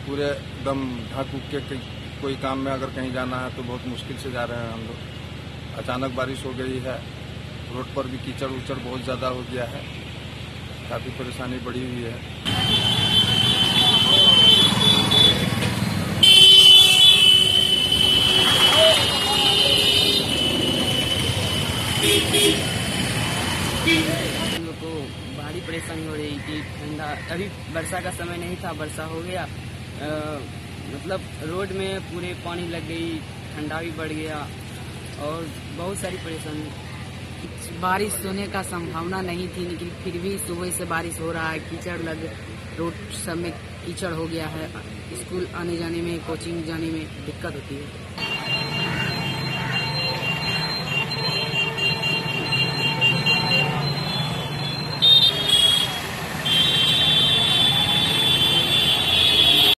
पूरे दम ढक उक के कोई काम में अगर कहीं जाना है तो बहुत मुश्किल से जा रहे हैं हम लोग। अचानक बारिश हो गई है, रोड पर भी कीचड़ उचड़ बहुत ज़्यादा हो गया है, काफ़ी परेशानी बढ़ी हुई है। हम लोग को भारी परेशानी हो रही थी। ठंडा, अभी वर्षा का समय नहीं था, वर्षा हो गया, मतलब रोड में पूरे पानी लग गई, ठंडा भी बढ़ गया और बहुत सारी परेशानी। बारिश होने का संभावना नहीं थी, लेकिन फिर भी सुबह से बारिश हो रहा है। कीचड़ लग, रोड सब में कीचड़ हो गया है। स्कूल आने जाने में, कोचिंग जाने में दिक्कत होती है।